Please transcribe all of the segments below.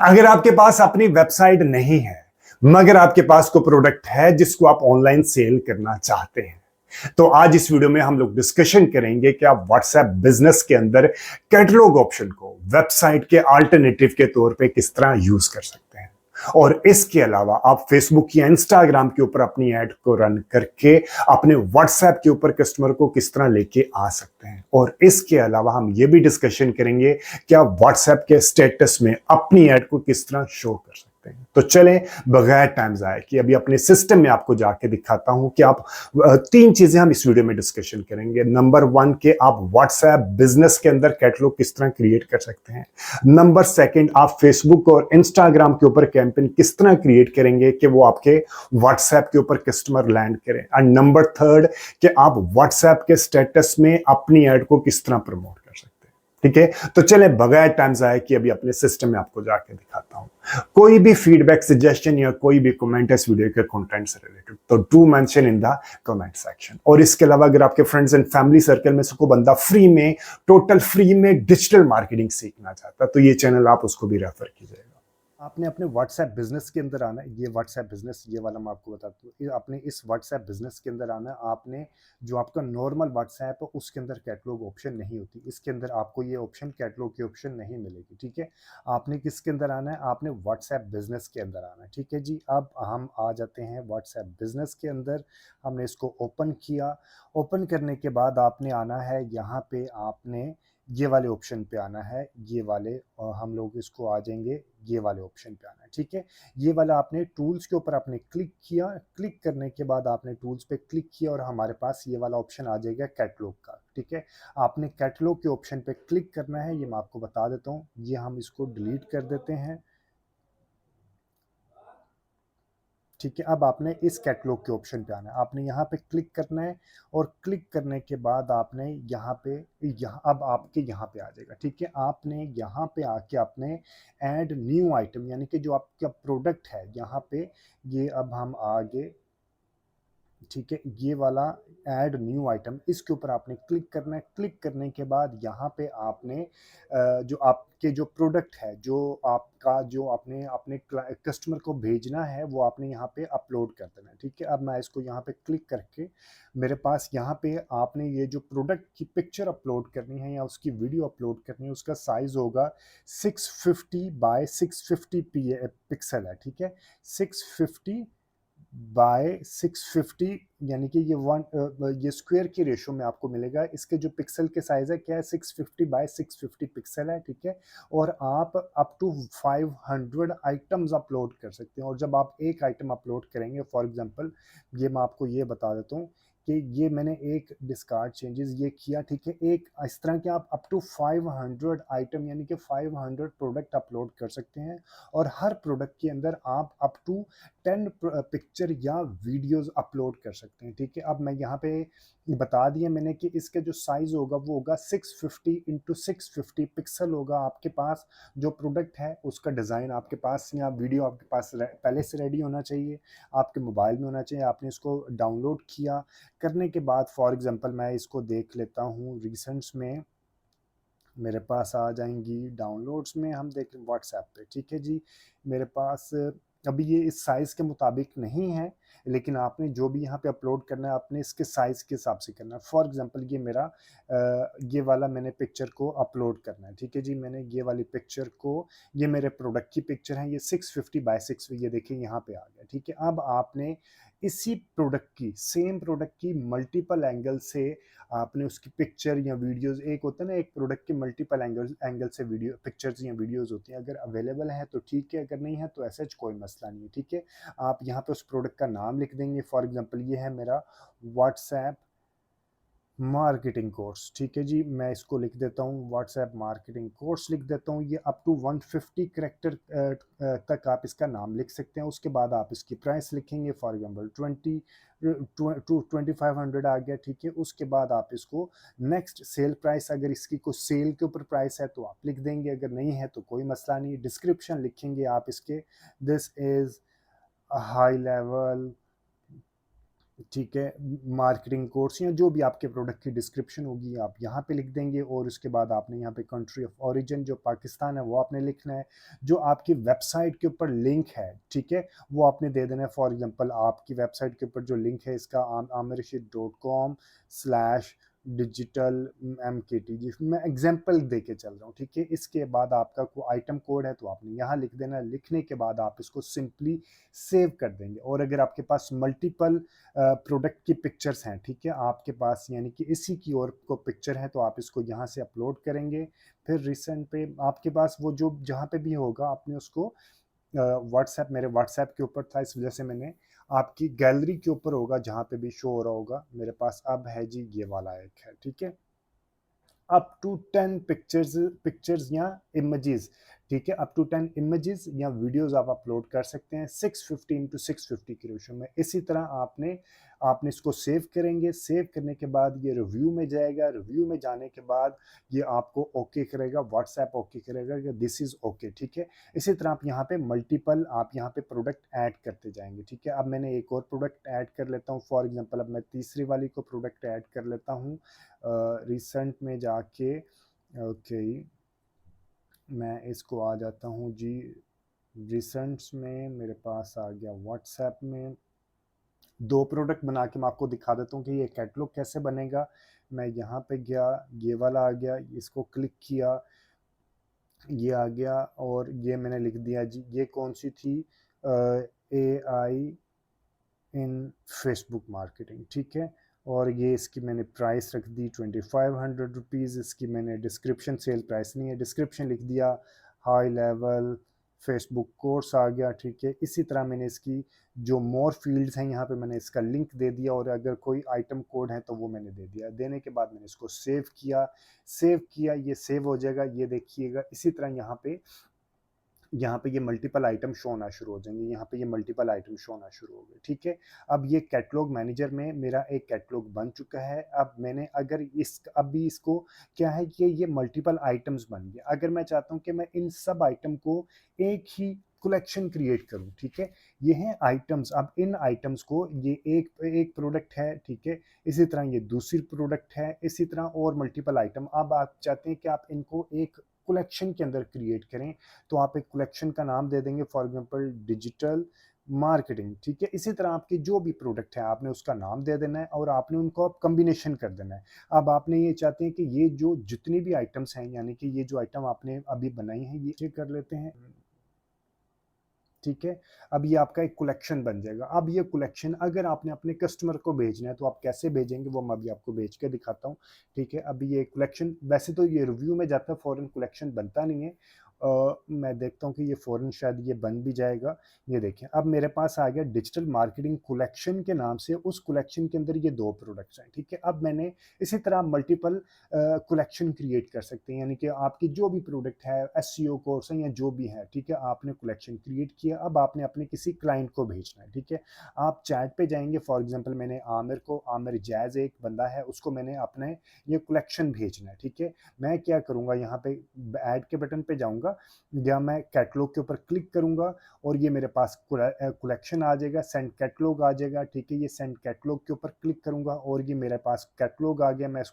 अगर आपके पास अपनी वेबसाइट नहीं है मगर आपके पास कोई प्रोडक्ट है जिसको आप ऑनलाइन सेल करना चाहते हैं, तो आज इस वीडियो में हम लोग डिस्कशन करेंगे कि आप व्हाट्सएप बिजनेस के अंदर कैटलॉग ऑप्शन को वेबसाइट के अल्टरनेटिव के तौर पे किस तरह यूज कर सकते हैं। और इसके अलावा आप फेसबुक या इंस्टाग्राम के ऊपर अपनी ऐड को रन करके अपने व्हाट्सएप के ऊपर कस्टमर को किस तरह लेके आ सकते हैं। और इसके अलावा हम ये भी डिस्कशन करेंगे कि आप व्हाट्सएप के स्टेटस में अपनी ऐड को किस तरह शो कर सकते हैं। तो चलें बगैर टाइम जाए कि अभी अपने सिस्टम में आपको जाके दिखाता हूं कि आप तीन चीजें हम इस वीडियो में डिस्कशन करेंगे। नंबर वन के आप व्हाट्सएप बिजनेस के अंदर कैटलॉग किस तरह क्रिएट कर सकते हैं। नंबर सेकंड, आप फेसबुक और इंस्टाग्राम के ऊपर कैंपेन किस तरह क्रिएट करेंगे कि वो आपके व्हाट्सएप के ऊपर कस्टमर लैंड करें। एंड नंबर थर्ड कि आप व्हाट्सएप के स्टेटस में अपनी ऐड को किस तरह प्रमोट कर सकते हैं। ठीक है, तो चले बगैर टाइम जाए कि अभी अपने सिस्टम में आपको जाके दिखाता हूं। कोई भी फीडबैक, सजेशन या कोई भी कमेंट इस वीडियो के कंटेंट से रिलेटेड तो do mention in the comment section. और इसके अलावा अगर आपके फ्रेंड्स एंड फैमिली सर्कल में से कोई बंदा फ्री में, टोटल फ्री में डिजिटल मार्केटिंग सीखना चाहता है तो ये चैनल आप उसको भी रेफर कीजिएगा। आपने अपने व्हाट्सएप बिजनेस के अंदर आना है। ये व्हाट्सएप बिजनेस, ये वाला मैं आपको बताता हूँ। आपने इस व्हाट्सएप बिजनेस के अंदर आना है। आपने जो आपका नॉर्मल व्हाट्सएप है उसके अंदर कैटलॉग ऑप्शन नहीं होती। इसके अंदर आपको ये ऑप्शन, कैटलॉग की ऑप्शन नहीं मिलेगी। ठीक है, आपने किसके अंदर आना है? आपने व्हाट्सएप बिजनेस के अंदर आना है। ठीक है जी, अब हम आ जाते हैं व्हाट्सएप बिजनेस के अंदर। हमने इसको ओपन किया। ओपन करने के बाद आपने आना है यहाँ पे, आपने ये वाले ऑप्शन पे आना है। ये वाले हम लोग इसको आ जाएंगे, ये वाले ऑप्शन पे आना है। ठीक है, ये वाला आपने टूल्स के ऊपर आपने क्लिक किया। क्लिक करने के बाद आपने टूल्स पे क्लिक किया और हमारे पास ये वाला ऑप्शन आ जाएगा कैटलॉग का। ठीक है, आपने कैटलॉग के ऑप्शन पे क्लिक करना है। ये मैं आपको बता देता हूँ। ये हम इसको डिलीट कर देते हैं। ठीक है, अब आपने इस कैटलॉग के ऑप्शन पे आना है। आपने यहाँ पे क्लिक करना है और क्लिक करने के बाद आपने यहाँ पे, यहाँ अब आपके यहाँ पे आ जाएगा। ठीक है, आपने यहाँ पे आके आपने ऐड न्यू आइटम, यानी कि जो आपका प्रोडक्ट है यहाँ पे, ये अब हम आगे, ठीक है, ये वाला ऐड न्यू आइटम, इसके ऊपर आपने क्लिक करना है। क्लिक करने के बाद यहाँ पे आपने जो आपके जो प्रोडक्ट है, जो आपका, जो आपने अपने कस्टमर को भेजना है, वो आपने यहाँ पे अपलोड कर देना है। ठीक है, अब मैं इसको यहाँ पे क्लिक करके, मेरे पास यहाँ पे आपने ये जो प्रोडक्ट की पिक्चर अपलोड करनी है या उसकी वीडियो अपलोड करनी है, उसका साइज होगा 650 बाय 650 पिक्सल है। ठीक है, 650 बाय 650, यानी कि ये स्क्वायर की रेशो में आपको मिलेगा। इसके जो पिक्सल के साइज है क्या है, 650 बाय 650 पिक्सल है। ठीक है, और आप अप टू 500 आइटम्स अपलोड कर सकते हैं। और जब आप एक आइटम अपलोड करेंगे, फॉर एग्जांपल ये मैं आपको ये बता देता हूँ कि ये मैंने एक डिस्कार्ड चेंजेस ये किया। ठीक है, एक इस तरह के आप अप टू 500 आइटम, यानी कि 500 प्रोडक्ट अपलोड कर सकते हैं। और हर प्रोडक्ट के अंदर आप अप टू 10 पिक्चर या वीडियोस अपलोड कर सकते हैं। ठीक है, अब मैं यहाँ पे बता दिया मैंने कि इसका जो साइज होगा वो होगा 650 इंटू 650 पिक्सल होगा। आपके पास जो प्रोडक्ट है उसका डिज़ाइन आपके पास या वीडियो आपके पास पहले से रेडी होना चाहिए, आपके मोबाइल में होना चाहिए। आपने इसको डाउनलोड किया, करने के बाद फॉर एग्जांपल मैं इसको देख लेता हूँ रिसेंट्स में, मेरे पास आ जाएंगी डाउनलोड्स में, हम देख लें व्हाट्सएप पे। ठीक है जी, मेरे पास अभी ये इस साइज़ के मुताबिक नहीं है, लेकिन आपने जो भी यहाँ पे अपलोड करना है आपने इसके साइज़ के हिसाब से करना है। फॉर एग्जांपल ये मेरा ये वाला मैंने पिक्चर को अपलोड करना है। ठीक है जी, मैंने ये वाली पिक्चर को, ये मेरे प्रोडक्ट की पिक्चर है, ये 650 बाय 6, ये देखिए यहाँ पे आ गया। ठीक है, अब आपने इसी प्रोडक्ट की, सेम प्रोडक्ट की मल्टीपल एंगल से आपने उसकी पिक्चर या वीडियोस, एक होता है ना एक प्रोडक्ट के मल्टीपल एंगल से वीडियो, पिक्चर्स या वीडियोस होती हैं। अगर अवेलेबल है तो ठीक है, अगर नहीं है तो ऐसा कोई मसला नहीं है। ठीक है, आप यहाँ पे उस प्रोडक्ट का नाम लिख देंगे। फॉर एग्जांपल ये है मेरा व्हाट्सएप मार्केटिंग कोर्स। ठीक है जी, मैं इसको लिख देता हूँ, व्हाट्सएप मार्केटिंग कोर्स लिख देता हूँ। ये अप टू 150 करेक्टर तक आप इसका नाम लिख सकते हैं। उसके बाद आप इसकी प्राइस लिखेंगे, फॉर एग्जांपल 2500 आ गया। ठीक है, उसके बाद आप इसको नेक्स्ट सेल प्राइस, अगर इसकी कोई सेल के ऊपर प्राइस है तो आप लिख देंगे, अगर नहीं है तो कोई मसला नहीं। डिस्क्रिप्शन लिखेंगे आप इसके, दिस इज़ हाई लेवल ठीक है, मार्केटिंग कोर्स या जो भी आपके प्रोडक्ट की डिस्क्रिप्शन होगी आप यहाँ पे लिख देंगे, और उसके बाद आपने यहाँ पे कंट्री ऑफ ओरिजिन जो पाकिस्तान है वो आपने लिखना है। जो आपकी वेबसाइट के ऊपर लिंक है, ठीक है, वो आपने दे देना है। फॉर एग्जांपल आपकी वेबसाइट के ऊपर जो लिंक है इसका amirrashid.com/digital mkt, जिसमें मैं एग्जांपल दे के चल रहा हूँ, ठीक है। इसके बाद आपका कोई आइटम कोड है तो आपने यहाँ लिख देना। लिखने के बाद आप इसको सिंपली सेव कर देंगे। और अगर आपके पास मल्टीपल प्रोडक्ट की पिक्चर्स हैं, ठीक है, आपके पास यानी कि इसी की और को पिक्चर है, तो आप इसको यहाँ से अपलोड करेंगे। फिर रिसेंट पे आपके पास वो जो जहाँ पे भी होगा आपने उसको व्हाट्सएप, मेरे व्हाट्सएप के ऊपर था इस वजह से मैंने, आपकी गैलरी के ऊपर होगा जहाँ पे भी शो हो रहा होगा मेरे पास अब है जी, ये वाला एक है, ठीक है। अप टू 10 पिक्चर्स या इमेजेस, ठीक है, अप टू 10 इमेजेस या वीडियोस आप अपलोड कर सकते हैं 650 टू 650 की रेशो में। इसी तरह आपने आपने इसको सेव करेंगे। सेव करने के बाद ये रिव्यू में जाएगा। रिव्यू में जाने के बाद ये आपको ओके करेगा, व्हाट्सएप ओके करेगा कि दिस इज ओके, ठीक है। इसी तरह आप यहाँ पे मल्टीपल आप यहाँ पे प्रोडक्ट ऐड करते जाएंगे, ठीक है। अब मैंने एक और प्रोडक्ट ऐड कर लेता हूँ। फॉर एग्जांपल अब मैं तीसरी वाली को प्रोडक्ट ऐड कर लेता हूँ रिसेंट में जाके। ओके, मैं इसको आ जाता हूँ जी, रिसेंट्स में मेरे पास आ गया व्हाट्सएप में। दो प्रोडक्ट बना के मैं आपको दिखा देता हूँ कि ये कैटलॉग कैसे बनेगा। मैं यहाँ पे गया, ये वाला आ गया, इसको क्लिक किया, ये आ गया, और ये मैंने लिख दिया जी, ये कौन सी थी, AI इन फेसबुक मार्केटिंग, ठीक है। और ये इसकी मैंने प्राइस रख दी 2500 रुपीज़। इसकी मैंने डिस्क्रिप्शन, सेल प्राइस नहीं है, डिस्क्रिप्शन लिख दिया हाई लेवल फेसबुक कोर्स आ गया, ठीक है। इसी तरह मैंने इसकी जो मोर फील्ड्स हैं यहाँ पे मैंने इसका लिंक दे दिया, और अगर कोई आइटम कोड है तो वो मैंने दे दिया। देने के बाद मैंने इसको सेव किया। सेव किया, ये सेव हो जाएगा, ये देखिएगा। इसी तरह यहाँ पे ये मल्टीपल आइटम शो होना शुरू हो जाएंगे। यहाँ पे ये मल्टीपल आइटम शो होना शुरू हो गए, ठीक है। अब ये कैटलॉग मैनेजर में मेरा एक कैटलॉग बन चुका है। अब मैंने अगर अभी इसको क्या है कि ये मल्टीपल आइटम्स बन गया। अगर मैं चाहता हूँ कि मैं इन सब आइटम को एक ही कलेक्शन क्रिएट करूं, ठीक है, ये हैं आइटम्स। अब इन आइटम्स को, ये एक एक प्रोडक्ट है, ठीक है, इसी तरह ये दूसरी प्रोडक्ट है, इसी तरह और मल्टीपल आइटम। अब आप चाहते हैं कि आप इनको एक कलेक्शन के अंदर क्रिएट करें, तो आप एक कलेक्शन का नाम दे देंगे, फॉर एग्जांपल डिजिटल मार्केटिंग, ठीक है। इसी तरह आपके जो भी प्रोडक्ट है आपने उसका नाम दे देना है, और आपने उनको अब कॉम्बिनेशन कर देना है। अब आपने ये चाहते हैं कि ये जो जितनी भी आइटम्स हैं, यानी कि ये जो आइटम आपने अभी बनाई हैं, ये कर लेते हैं, ठीक है। अब ये आपका एक कलेक्शन बन जाएगा। अब ये कलेक्शन अगर आपने अपने कस्टमर को भेजना है तो आप कैसे भेजेंगे, वो मैं अभी आपको भेज के दिखाता हूँ, ठीक है। अभी ये कलेक्शन, वैसे तो ये रिव्यू में जाता है, फॉरन कलेक्शन बनता नहीं है। मैं देखता हूँ कि ये फॉरन शायद ये बन भी जाएगा। ये देखें, अब मेरे पास आ गया डिजिटल मार्केटिंग कलेक्शन के नाम से। उस कलेक्शन के अंदर ये दो प्रोडक्ट्स हैं, ठीक है। अब मैंने इसी तरह मल्टीपल कलेक्शन क्रिएट कर सकते हैं, यानी कि आपकी जो भी प्रोडक्ट है, एसईओ कोर्स है या जो भी है, ठीक है, आपने कलेक्शन क्रिएट किया। अब आपने अपने किसी क्लाइंट को भेजना है, ठीक है। आप चैट पे जाएंगे, फॉर एग्जांपल मैंने आमिर जैज एक बंदा है, उसको मैंने अपने ये कलेक्शन भेजना है, ठीक है। मैं क्या करूँगा, यहाँ पे ऐड के बटन पे जाऊँगा, या मैं कैटलॉग के ऊपर क्लिक करूँगा, और ये मेरे पास कलेक्शन आ जाएगा, सेंड कैटलॉग आ जाएगा, ठीक है। ये सेंड कैटलॉग के ऊपर क्लिक करूँगा और ये मेरे पास कैटलॉग आ गया, मैं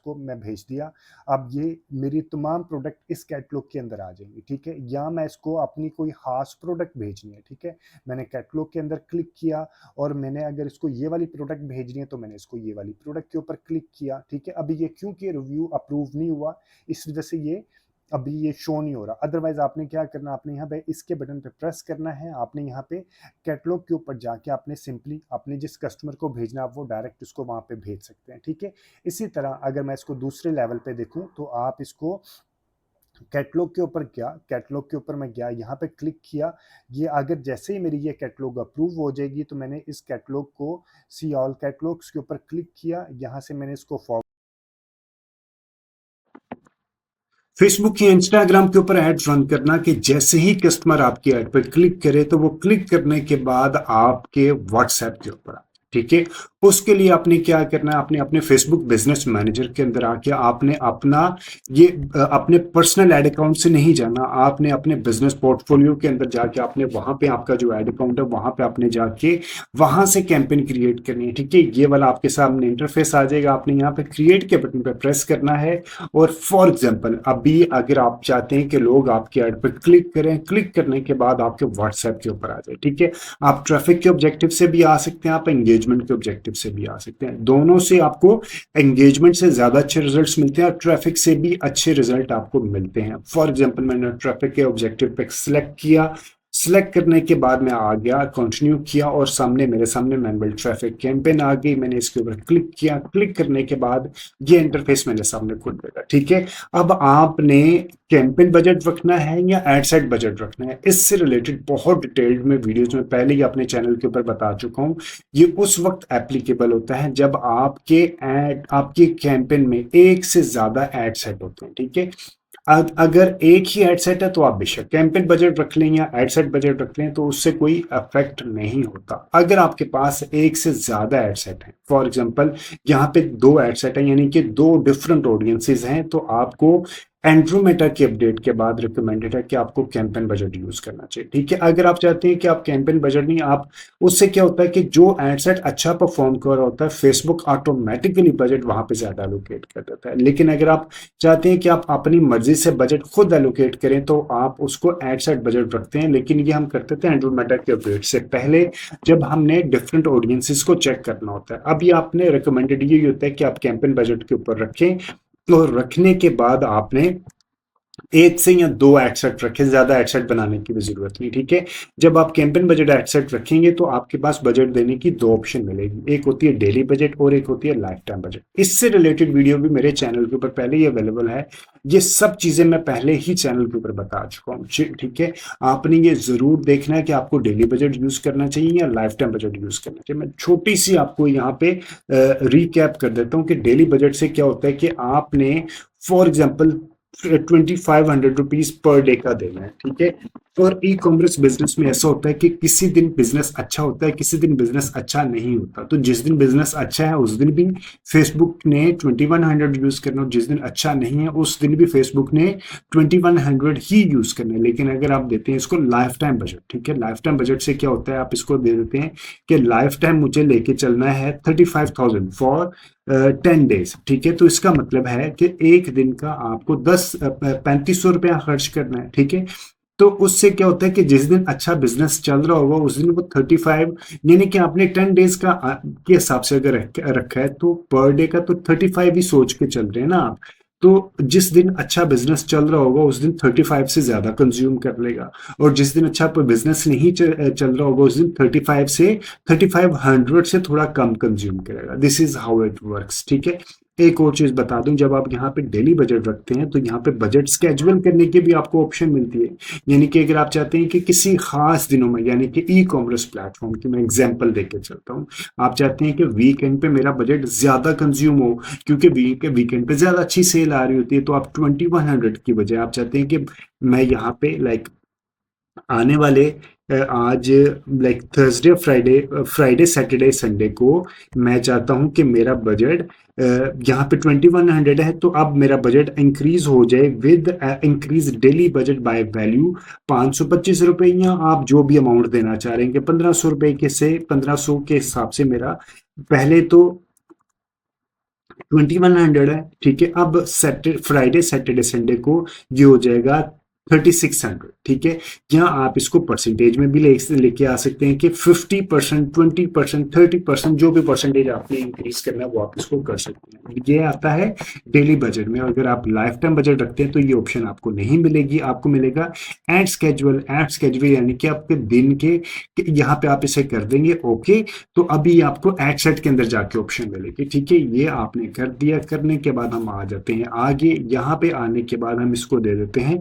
भेज दिया। अब ये मेरी तमाम प्रोडक्ट इस कैटलॉग के अंदर आ जाएंगी, ठीक है। या मैं इसको अपनी कोई खास प्रोडक्ट भेजनी है, ठीक है, मैंने कैटलॉग के अंदर क्लिक किया, और मैंने अगर इसको ये वाली प्रोडक्ट भेजनी है तो मैंने इसको ये वाली प्रोडक्ट के ऊपर क्लिक किया, ठीक है। अभी ये क्योंकि रिव्यू अप्रूव नहीं हुआ, इस वजह से ये अभी ये शो नहीं हो रहा। अदरवाइज आपने क्या करना, आपने यहाँ पे इसके बटन पे प्रेस करना है, आपने यहाँ पे कैटलॉग के ऊपर जाके आपने सिंपली अपने जिस कस्टमर को भेजना आप वो डायरेक्ट उसको वहाँ पे भेज सकते हैं, ठीक है। इसी तरह अगर मैं इसको दूसरे लेवल पे देखूँ तो आप इसको कैटलॉग के ऊपर गया, कैटलॉग के ऊपर मैं गया, यहाँ पे क्लिक किया। ये अगर जैसे ही मेरी ये कैटलॉग अप्रूव हो जाएगी तो मैंने इस कैटलॉग को सी ऑल कैटलॉग्स के ऊपर क्लिक किया, यहाँ से मैंने इसको फेसबुक या इंस्टाग्राम के ऊपर एड्स रन करना कि जैसे ही कस्टमर आपकी एड पर क्लिक करे तो वो क्लिक करने के बाद आपके व्हाट्सएप के ऊपर, ठीक है। उसके लिए आपने क्या करना है, आपने अपने फेसबुक बिजनेस मैनेजर के अंदर आके आपने अपना ये अपने पर्सनल एड अकाउंट से नहीं जाना, आपने अपने बिजनेस पोर्टफोलियो के अंदर जाके आपने वहां पे आपका जो एड अकाउंट है वहां पे आपने जाके वहां से कैंपेन क्रिएट करनी है। ठीक है, ये वाला आपके सामने इंटरफेस आ जाएगा, आपने यहाँ पे क्रिएट के बटन पे प्रेस करना है। और फॉर एग्जाम्पल अभी अगर आप चाहते हैं कि लोग आपके एड पर क्लिक करें, क्लिक करने के बाद आपके व्हाट्सएप के ऊपर आ जाए। ठीक है, आप ट्रैफिक के ऑब्जेक्टिव से भी आ सकते हैं, आप एंगेजमेंट के ऑब्जेक्टिव से भी आ सकते हैं। दोनों से आपको एंगेजमेंट से ज्यादा अच्छे रिजल्ट्स मिलते हैं और ट्रैफिक से भी अच्छे रिजल्ट आपको मिलते हैं। फॉर एग्जांपल मैंने ट्रैफिक के ऑब्जेक्टिव पे सिलेक्ट किया, सिलेक्ट करने के बाद मैं आ गया, कंटिन्यू किया और सामने मेरे सामने मैनुअल ट्रैफिक कैंपेन आ गई। मैंने इसके ऊपर क्लिक किया, क्लिक करने के बाद ये इंटरफेस मेरे सामने खुल गया। ठीक है, अब आपने कैंपेन बजट रखना है या एड सेट बजट रखना है, इससे रिलेटेड बहुत डिटेल्ड में वीडियोस में पहले ही अपने चैनल के ऊपर बता चुका हूं। ये उस वक्त एप्लीकेबल होता है जब आपके कैंपेन में एक से ज्यादा एड सेट होते हैं। ठीक है, अगर एक ही एड सेट है तो आप बेशक कैंपेन बजट रख लें या एड सेट बजट रख लें, तो उससे कोई इफेक्ट नहीं होता। अगर आपके पास एक से ज्यादा एड सेट है, फॉर एग्जांपल यहाँ पे दो एड सेट है यानी कि दो डिफरेंट ऑडियंसेस हैं, तो आपको एंड्रोमेटा की अपडेट के बाद रिकमेंडेड है कि आपको कैंपेन बजट यूज करना चाहिए। ठीक है, अगर आप चाहते हैं कि आप कैंपेन बजट नहीं, आप उससे क्या होता है कि जो एड सेट अच्छा परफॉर्म कर रहा होता है फेसबुक ऑटोमेटिकली बजट वहां पे ज्यादा एलोकेट कर देता है। लेकिन अगर आप चाहते हैं कि आप अपनी मर्जी से बजट खुद एलोकेट करें तो आप उसको एड सेट बजट रखते हैं। लेकिन ये हम करते थे एंड्रोमेटा के अपडेट से पहले, जब हमने डिफरेंट ऑडियंसेस को चेक करना होता है। अब ये आपने रिकमेंडेड यही होता है कि आप कैंपेन बजट के ऊपर रखें, तो रखने के बाद आपने एक से या दो एडसेट रखें, ज्यादा एडसेट बनाने की भी जरूरत नहीं। ठीक है, जब आप कैंपेन बजट एडसेट रखेंगे तो आपके पास बजट देने की दो ऑप्शन मिलेगी, एक होती है डेली बजट और एक होती है लाइफ टाइम बजट। इससे रिलेटेड वीडियो भी मेरे चैनल के ऊपर पहले ही अवेलेबल है। ये सब चीजें मैं पहले ही चैनल के ऊपर बता चुका हूँ। ठीक है, आपने ये जरूर देखना है कि आपको डेली बजट यूज करना चाहिए या लाइफ टाइम बजट यूज करना चाहिए। मैं छोटी सी आपको यहाँ पे रिकैप कर देता हूँ कि डेली बजट से क्या होता है कि आपने for example 2500 rupees per day का देना है। ठीक है, और ई कॉमर्स बिजनेस में ऐसा होता है कि किसी दिन बिजनेस अच्छा होता है, किसी दिन बिजनेस अच्छा नहीं होता। तो जिस दिन बिजनेस अच्छा है उस दिन भी फेसबुक ने 2100 यूज करना, और जिस दिन अच्छा नहीं है उस दिन भी फेसबुक ने 2100 ही यूज करना है। लेकिन अगर आप देते हैं इसको लाइफ टाइम बजट, ठीक है, लाइफ टाइम बजट से क्या होता है, आप इसको दे देते हैं कि लाइफ टाइम मुझे लेके चलना है 35,000 फॉर 10 डेज। ठीक है, तो इसका मतलब है कि एक दिन का आपको 3500 रुपया खर्च करना है। ठीक है, तो उससे क्या होता है कि जिस दिन अच्छा बिजनेस चल रहा होगा उस दिन वो 35, यानी कि आपने 10 डेज का के हिसाब से अगर रखा है तो पर डे का तो 35 ही सोच के चल रहे हैं ना आप। तो जिस दिन अच्छा बिजनेस चल रहा होगा उस दिन 35 से ज्यादा कंज्यूम कर लेगा, और जिस दिन अच्छा बिजनेस नहीं चल रहा होगा उस दिन 35 से 3500 से थोड़ा कम कंज्यूम करेगा। This is how it works. ठीक है, एक और चीज बता दूं, जब आप यहाँ पे डेली बजट रखते हैं तो यहाँ पे बजट स्केड्यूल करने की भी आपको ऑप्शन मिलती है। यानी कि अगर आप चाहते हैं कि किसी खास दिनों में, यानी कि ई कॉमर्स प्लेटफॉर्म की मैं एग्जांपल देके चलता हूँ, आप चाहते हैं कि वीकेंड पे मेरा बजट ज्यादा कंज्यूम हो क्योंकि वीकेंड पे ज्यादा अच्छी सेल आ रही होती है, तो आप 2100 की बजाय आप चाहते हैं कि मैं यहाँ पे लाइक आने वाले आज like Thursday Friday Saturday Sunday को मैं चाहता हूं कि मेरा बजट यहाँ पे 2100 है, तो अब मेरा बजट इंक्रीज हो जाए with increase daily budget by value 525 रुपए, या आप जो भी अमाउंट देना चाह रहे हैं कि 1500 रुपए के से 1500 के हिसाब से मेरा पहले तो 2100 है। ठीक है, अब फ्राइडे सैटरडे संडे को ये हो जाएगा 3600। ठीक है, यहाँ आप इसको परसेंटेज में भी लेके आ सकते हैं कि 50%, 20%, 30%, जो भी परसेंटेज आपने इंक्रीज करना है वो आप इसको कर सकते हैं। ये आता है डेली बजट में। अगर आप लाइफ टाइम बजट रखते हैं तो ये ऑप्शन आपको नहीं मिलेगी, आपको मिलेगा एड स्केड्यूल। एड स्केड्यूल यानी कि आपके दिन के यहाँ पे आप इसे कर देंगे ओके, तो अभी आपको एड सेट के अंदर जाके ऑप्शन मिलेगी। ठीक है, ये आपने कर दिया, करने के बाद हम आ जाते हैं आगे। यहाँ पे आने के बाद हम इसको दे देते हैं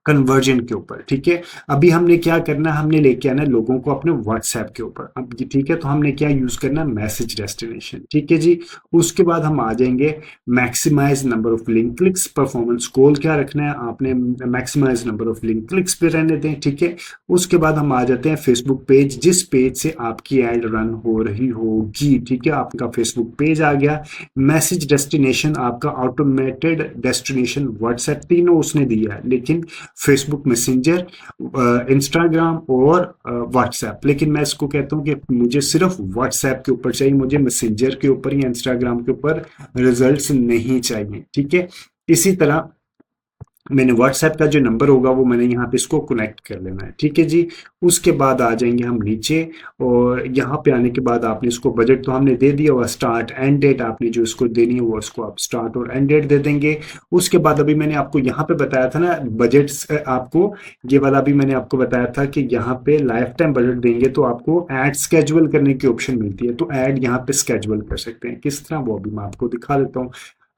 कन्वर्जन के ऊपर, ठीक है। अभी हमने क्या करना, हमने लेके आना लोगों को अपने व्हाट्सएप के ऊपर। अब ये ठीक है, तो हमने क्या यूज करना, मैसेज डेस्टिनेशन, ठीक है जी। उसके बाद हम आ जाएंगे maximize number of link clicks, performance goal क्या रखना है आपने, maximize number of link clicks पे रहने दें, ठीक है। उसके बाद हम आ जाते हैं फेसबुक पेज, जिस पेज से आपकी एड रन हो रही होगी, ठीक है। आपका फेसबुक पेज आ गया। मैसेज डेस्टिनेशन आपका ऑटोमेटेड डेस्टिनेशन व्हाट्सएप, तीनों उसने दिया है, लेकिन फेसबुक मैसेंजर, इंस्टाग्राम और व्हाट्सएप, लेकिन मैं इसको कहता हूँ कि मुझे सिर्फ व्हाट्सएप के ऊपर चाहिए, मुझे मैसेंजर के ऊपर या इंस्टाग्राम के ऊपर रिजल्ट्स नहीं चाहिए, ठीक है। इसी तरह मैंने व्हाट्सएप का जो नंबर होगा वो मैंने यहाँ पे इसको कनेक्ट कर लेना है, ठीक है जी। उसके बाद आ जाएंगे हम नीचे, और यहाँ पे आने के बाद आपने इसको बजट तो हमने दे दिया, और स्टार्ट एंड डेट आपने जो इसको देनी है वो इसको आप स्टार्ट और एंड डेट दे देंगे। उसके बाद अभी मैंने आपको यहाँ पे बताया था ना बजट, आपको ये वाला अभी मैंने आपको बताया था कि यहाँ पे लाइफ टाइम बजट देंगे तो आपको ऐड स्केजुअल करने की ऑप्शन मिलती है, तो ऐड यहाँ पे स्केजुअल कर सकते हैं। किस तरह, वो अभी मैं आपको दिखा देता हूँ।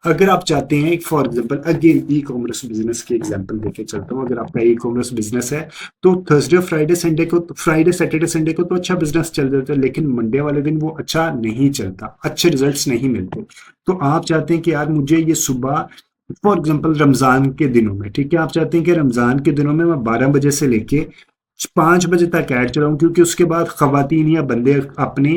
अगर आप चाहते हैं, for example again e commerce business की एग्जांपल देके चलता हूँ, अगर आपका ई कॉमर्स बिजनेस है तो थर्सडे फ्राइडे संडे को, फ्राइडे सैटरडे संडे को तो अच्छा बिजनेस चल जाता है, लेकिन मंडे वाले दिन वो अच्छा नहीं चलता, अच्छे रिजल्ट्स नहीं मिलते। तो आप चाहते हैं कि यार मुझे ये सुबह, फॉर एग्जाम्पल रमजान के दिनों में, ठीक है, आप चाहते हैं कि रमजान के दिनों में मैं 12 बजे से लेके 5 बजे तक ऐड चलाऊं, क्योंकि उसके बाद खवातीन या बंदे अपने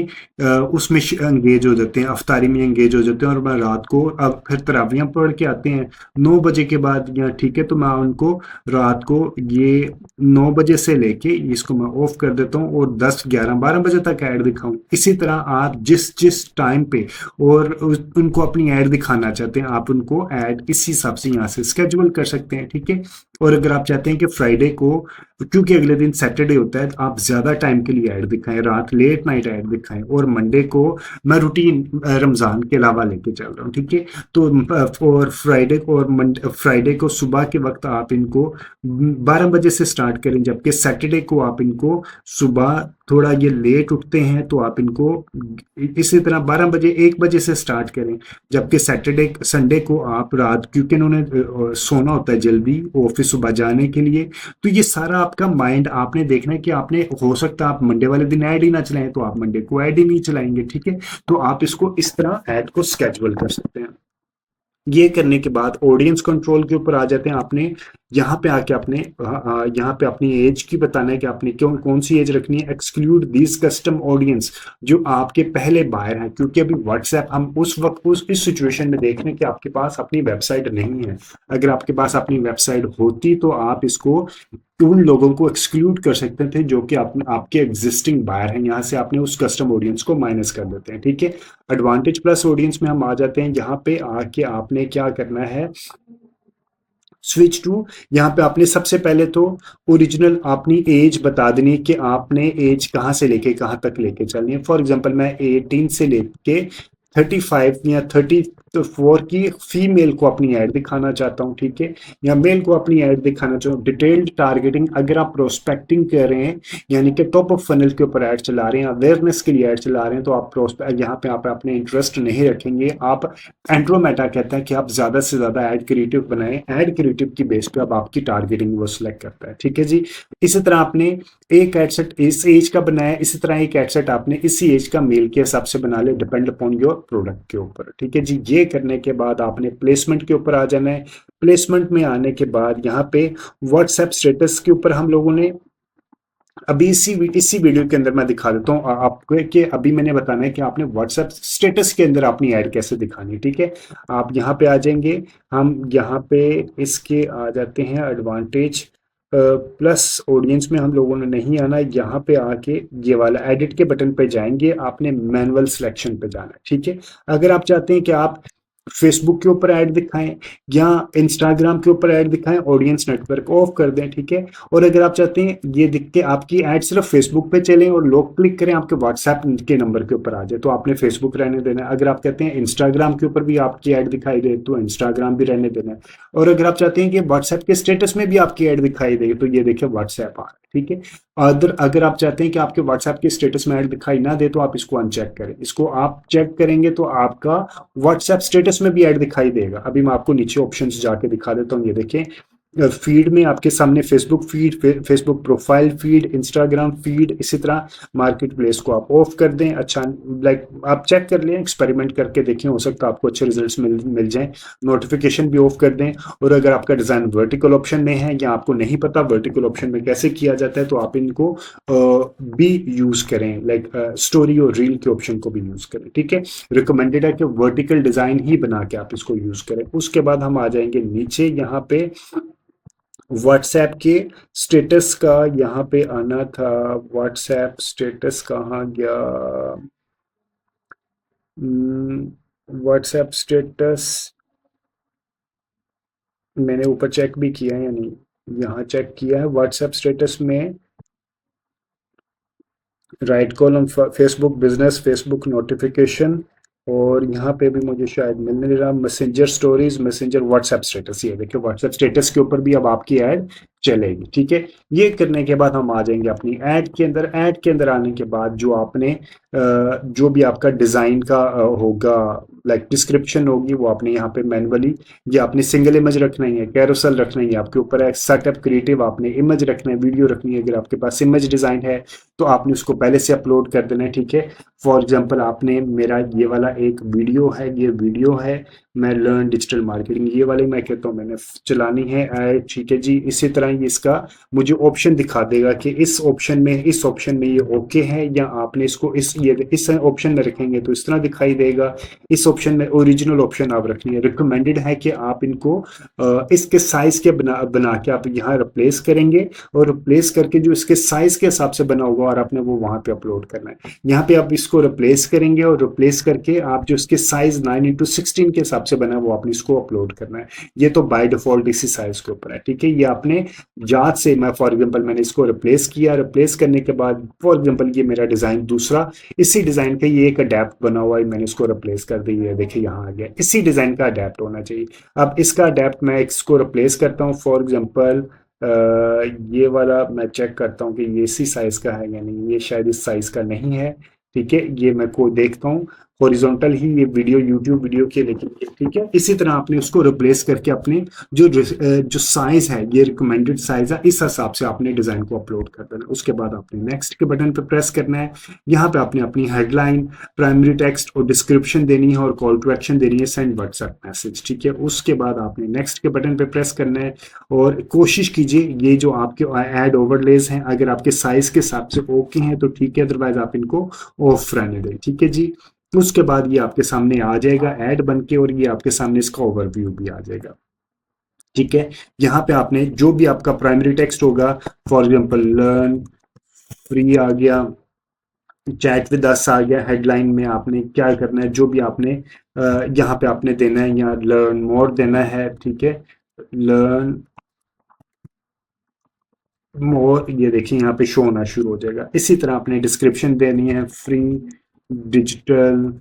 उसमें एंगेज हो जाते हैं, अफ्तारी में एंगेज हो जाते हैं, और मैं रात को अब फिर तरावियां पढ़ के आते हैं 9 बजे के बाद, या ठीक है, तो मैं उनको रात को ये 9 बजे से लेके इसको मैं ऑफ कर देता हूँ, और 10 11 12 बजे तक ऐड दिखाऊं। इसी तरह आप जिस जिस टाइम पे और उनको अपनी ऐड दिखाना चाहते हैं, आप उनको ऐड इस हिसाब से यहाँ से स्केजुअल कर सकते हैं, ठीक है। और अगर आप चाहते हैं कि फ्राइडे को, क्योंकि अगले दिन सैटरडे होता है, तो आप ज्यादा टाइम के लिए ऐड दिखाएं, रात लेट नाइट ऐड दिखाएं, और मंडे को मैं रूटीन रमजान के अलावा लेके चल रहा हूँ, ठीक है। तो और फ्राइडे को, और फ्राइडे को सुबह के वक्त आप इनको 12 बजे से स्टार्ट करें, जबकि सैटरडे को आप इनको सुबह थोड़ा ये लेट उठते हैं तो आप इनको इसी तरह 12 बजे 1 बजे से स्टार्ट करें, जबकि सैटरडे संडे को आप रात, क्योंकि इन्होंने सोना होता है जल्दी ऑफिस सुबह जाने के लिए। तो ये सारा आपका माइंड आपने देखना है कि आपने, हो सकता है आप मंडे वाले दिन ऐड ही ना चलाएं, तो आप मंडे को ऐड ही नहीं चलाएंगे, ठीक है। तो आप इसको इस तरह ऐड को स्केजुअल कर सकते हैं। ये करने के बाद ऑडियंस कंट्रोल के ऊपर आ जाते हैं। आपने यहाँ पे आके आपने यहाँ पे अपनी एज की बताना है कि आपने क्यों कौन सी एज रखनी है। एक्सक्लूड दिस कस्टम ऑडियंस, जो आपके पहले बायर हैं, क्योंकि अभी व्हाट्सएप हम उस वक्त उस इस सिचुएशन में देख रहे हैं कि आपके पास अपनी वेबसाइट नहीं है। अगर आपके पास अपनी वेबसाइट होती तो आप इसको उन लोगों को एक्सक्लूड कर सकते थे जो कि आपके एग्जिस्टिंग बायर हैं, यहाँ से आपने उस कस्टम ऑडियंस को माइनस कर देते हैं, ठीक है। एडवांटेज प्लस ऑडियंस में हम आ जाते हैं। यहाँ पे आके आपने क्या करना है, स्विच टू, यहाँ पे आपने सबसे पहले तो ओरिजिनल अपनी एज बता देनी कि आपने एज कहाँ से लेके कहाँ तक लेके चलनी है। फॉर एग्जांपल मैं 18 से लेके 35 या 34 की फीमेल को अपनी ऐड दिखाना चाहता हूँ, ठीक है, या मेल को अपनी ऐड दिखाना चाहूँ। डिटेल्ड टारगेटिंग, अगर आप प्रोस्पेक्टिंग कर रहे हैं, यानी कि टॉप ऑफ फनल के ऊपर ऐड चला रहे हैं, अवेयरनेस के लिए ऐड चला रहे हैं, तो आप प्रोस्पेक्ट यहाँ पे आप अपने इंटरेस्ट नहीं रखेंगे। आप एंड्रोमेटा कहता है कि आप ज्यादा से ज्यादा ऐड क्रिएटिव बनाएं, ऐड क्रिएटिव की बेस पे अब आपकी टारगेटिंग वो सिलेक्ट करता है, ठीक है जी। इसी तरह आपने एक एड सेट इस एज का बनाया, इसी तरह एक एड सेट आपने इसी एज का मेल के हिसाब से बना ले, डिपेंड अपॉन योर प्रोडक्ट के ऊपर, ठीक है जी। ये करने के बाद आपने प्लेसमेंट के ऊपर आ जाना है। प्लेसमेंट में आने के बाद यहाँ पे व्हाट्सएप स्टेटस के ऊपर हम लोगों ने अभी इसी वीडियो के अंदर मैं दिखा देता हूँ आपको कि अभी मैंने बताना है कि आपने व्हाट्सएप स्टेटस के अंदर अपनी ऐड कैसे दिखानी है, ठीक है। आप यहाँ पे आ जाएंगे, हम यहाँ पे इसके आ जाते हैं एडवांटेज प्लस ऑडियंस में हम लोगों ने नहीं आना, यहाँ पे आके ये वाला एडिट के बटन पे जाएंगे, आपने मैनुअल सिलेक्शन पे जाना है, ठीक है। अगर आप चाहते हैं कि आप फेसबुक के ऊपर ऐड दिखाएं या इंस्टाग्राम के ऊपर ऐड दिखाएं, ऑडियंस नेटवर्क ऑफ कर दें, ठीक है। और अगर आप चाहते हैं ये दिख के आपकी ऐड सिर्फ फेसबुक पे चले और लोग क्लिक करें आपके व्हाट्सएप के नंबर के ऊपर आ जाए, तो आपने फेसबुक रहने देना है। अगर आप कहते हैं इंस्टाग्राम के ऊपर भी आपकी ऐड दिखाई दे तो इंस्टाग्राम भी रहने देना है। और अगर आप चाहते हैं कि व्हाट्सएप के स्टेटस में भी आपकी ऐड दिखाई देगी तो ये देखिए व्हाट्सएप आ रहा है, ठीक है। अगर आप चाहते हैं कि आपके व्हाट्सएप के स्टेटस में ऐड दिखाई ना दे तो आप इसको अनचेक करें। इसको आप चेक करेंगे तो आपका व्हाट्सएप स्टेटस में भी ऐड दिखाई देगा। अभी मैं आपको नीचे ऑप्शंस जाके दिखा देता हूँ, ये देखें फीड में आपके सामने Facebook feed, Facebook profile feed, Instagram feed, इसी तरह मार्केट प्लेस को आप ऑफ कर दें। अच्छा, लाइक आप चेक कर लें, एक्सपेरिमेंट करके देखें, हो सकता है आपको अच्छे रिजल्ट्स मिल जाएं। नोटिफिकेशन भी ऑफ कर दें। और अगर आपका डिज़ाइन वर्टिकल ऑप्शन में है या आपको नहीं पता वर्टिकल ऑप्शन में कैसे किया जाता है, तो आप इनको भी यूज़ करें, लाइक स्टोरी और रील के ऑप्शन को भी यूज़ करें। ठीक है, रिकमेंडेड है कि वर्टिकल डिज़ाइन ही बना के आप इसको यूज़ करें। उसके बाद हम आ जाएंगे नीचे, यहाँ पे व्हाट्सएप के स्टेटस का यहाँ पे आना था। व्हाट्सएप स्टेटस कहाँ गया? व्हाट्सएप स्टेटस मैंने ऊपर चेक भी किया है या नहीं? यहाँ चेक किया है व्हाट्सएप स्टेटस में। Right column Facebook business, Facebook notification, और यहाँ पे भी मुझे शायद मिल नहीं रहा। Messenger stories, messenger WhatsApp status, ये देखिए व्हाट्सएप स्टेटस के ऊपर भी अब आपकी ऐड चलेगी। ठीक है, ये करने के बाद हम आ जाएंगे अपनी ऐड के अंदर। ऐड के अंदर आने के बाद जो आपने जो भी आपका डिज़ाइन का होगा, लाइक डिस्क्रिप्शन होगी, वो आपने यहाँ पे मैनुअली, ये आपने सिंगल इमेज रखना ही है, कैरोसेल रखना ही है, आपके ऊपर है सेटअप क्रिएटिव, आपने इमेज रखना है, वीडियो रखनी है। अगर आपके पास इमेज डिज़ाइन है तो आपने उसको पहले से अपलोड कर देना है। ठीक है, फॉर एग्जांपल आपने, मेरा ये वाला एक वीडियो है, ये वीडियो है, मैं लर्न डिजिटल मार्केटिंग, ये वाली मैं कहता हूँ मैंने चलानी है ऐड। ठीक है जी, इसी तरह ये इसका मुझे ऑप्शन दिखा देगा कि इस ऑप्शन में ये ओके है, या आपने इसको इस ऑप्शन में रखेंगे तो इस तरह दिखाई देगा। इस ऑप्शन में ओरिजिनल ऑप्शन आप रखनी है। रिकमेंडेड है कि आप इनको इसके साइज के बना के आप यहाँ रिप्लेस करेंगे, और रिप्लेस करके जो इसके साइज के हिसाब से बना होगा और आपने वो वहां पे अपलोड करना है। यहाँ पे आप इसको रिप्लेस करेंगे, और रिप्लेस करके आप जो इसके साइज 9x16 के हिसाब से बना है वो आपने इसको अपलोड करना है। ये तो बाय डिफॉल्ट इसी साइज के ऊपर है। ठीक है, ये आपने याद से, मैं फॉर एग्जांपल मैंने इसको रिप्लेस किया, रिप्लेस करने के बाद फॉर एग्जांपल ये मेरा डिजाइन दूसरा, इसी डिजाइन का ये एक अडेप्ट बना हुआ है, मैंने इसको रिप्लेस कर दिया है, देखिए यहाँ आ गया। इसी डिजाइन का अडेप्ट होना चाहिए। अब इसका अडेप्ट मैं इसको रिप्लेस करता हूँ, फॉर एग्जांपल ये वाला मैं चेक करता हूँ कि ये इसी साइज का है या नहीं, ये शायद इस साइज का नहीं है। ठीक है, ये मैं को देखता हूँ, हॉरिजॉन्टल ही ये वीडियो यूट्यूब वीडियो के, लेकिन ठीक है, इसी तरह आपने उसको रिप्लेस करके अपने जो साइज है, ये रिकमेंडेड साइज है, इस हिसाब से आपने डिजाइन को अपलोड कर देना है। उसके बाद आपने नेक्स्ट के बटन पर प्रेस करना है। यहाँ पे आपने अपनी हेडलाइन, प्राइमरी टेक्स्ट और डिस्क्रिप्शन देनी है, और कॉल टू एक्शन देनी है, सेंड व्हाट्सएप मैसेज। ठीक है, उसके बाद आपने नेक्स्ट के बटन पे प्रेस करना है, और कोशिश कीजिए ये जो आपके ऐड ओवरलेज हैं, अगर आपके साइज के हिसाब से ओके हैं तो ठीक है, अदरवाइज आप इनको ऑफ रहने दें। ठीक है जी, उसके बाद ये आपके सामने आ जाएगा ऐड बन के, और ये आपके सामने इसका ओवरव्यू भी आ जाएगा। ठीक है, यहाँ पे आपने जो भी आपका प्राइमरी टेक्स्ट होगा, फॉर एग्जांपल लर्न फ्री आ गया, चैट विद अस आ गया, हेडलाइन में आपने क्या करना है, जो भी आपने यहाँ पे आपने देना है, यहाँ लर्न मोर देना है। ठीक है, लर्न मोर, ये देखिए यहाँ पे शो होना शुरू हो जाएगा। इसी तरह आपने डिस्क्रिप्शन देनी है, फ्री डिजिटल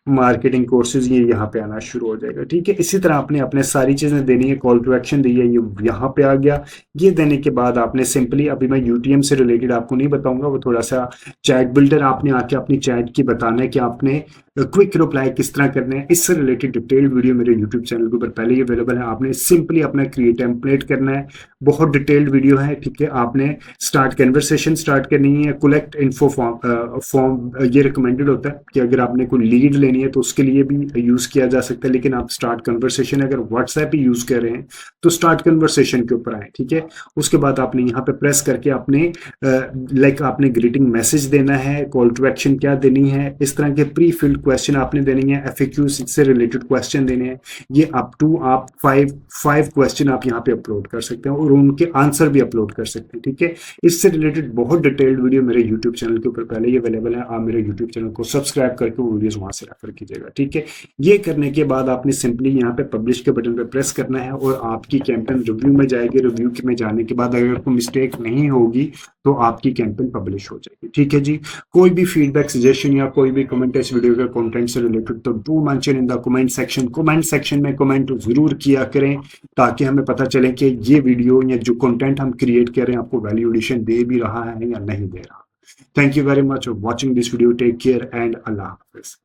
मार्केटिंग कोर्सेज, ये यहाँ पे आना शुरू हो जाएगा। ठीक है, इसी तरह आपने अपने सारी चीज़ें देनी है, कॉल टू एक्शन दी है, ये यहाँ पे आ गया। ये देने के बाद आपने सिंपली, अभी मैं यूटीएम से रिलेटेड आपको नहीं बताऊंगा, वो थोड़ा सा चैट बिल्डर आपने आके अपनी चैट की बताना है कि आपने क्विक रिप्लाई किस तरह करना है। इससे रिलेटेड डिटेल्ड वीडियो मेरे यूट्यूब चैनल के ऊपर पहले ही अवेलेबल है। आपने सिंपली अपना क्रिएट टेम्पलेट करना है, बहुत डिटेल्ड वीडियो है। ठीक है, आपने स्टार्ट कन्वर्सेशन स्टार्ट करनी है, कलेक्ट इन्फो फॉर्म, ये रिकमेंडेड होता है कि अगर आपने कोई लीड लेनी है तो उसके लिए भी यूज किया जा सकता है, लेकिन आप स्टार्ट कन्वर्सेशन, अगर व्हाट्सएप ही यूज कर रहे हैं तो स्टार्ट कन्वर्सेशन के ऊपर आए। ठीक है, उसके बाद आपने यहाँ पे प्रेस करके आपने लाइक आपने ग्रीटिंग मैसेज देना है, कॉल टू एक्शन क्या देनी है, इस तरह के प्री फिल्ड क्वेश्चन आपने देने हैं, एफएक्यूज से रिलेटेड क्वेश्चन देने हैं। ये अप टू आप फाइव क्वेश्चन आप यहाँ पे अपलोड कर सकते हैं, और उनके आंसर भी अपलोड कर सकते हैं। ठीक है, इससे रिलेटेड बहुत डिटेल्ड वीडियो मेरे यूट्यूब चैनल के ऊपर पहले ही अवेलेबल है। आप मेरे यूट्यूब चैनल को सब्सक्राइब करके वो वीडियोस वहां से रेफर कीजिएगा। ठीक है, ये करने के बाद आपने सिंपली यहाँ पे पब्लिश के बटन पे प्रेस करना है, और आपकी कैंपेन रिव्यू में जाएगी। रिव्यू में जाने के बाद अगर कोई मिस्टेक नहीं होगी तो आपकी कैंपेन पब्लिश हो जाएगी। ठीक है जी, कोई भी फीडबैक, सजेशन या कोई भी कमेंट इस वीडियो के कंटेंट से रिलेटेड, तो do mention in the comment section. Comment section में कमेंट जरूर किया करें, ताकि हमें पता चले कि ये वीडियो या जो कंटेंट हम क्रिएट कर रहे हैं आपको वैल्यू एडिशन दे भी रहा है या नहीं दे रहा। Thank you very much for watching this video. Take care and अल्लाह हाफिज।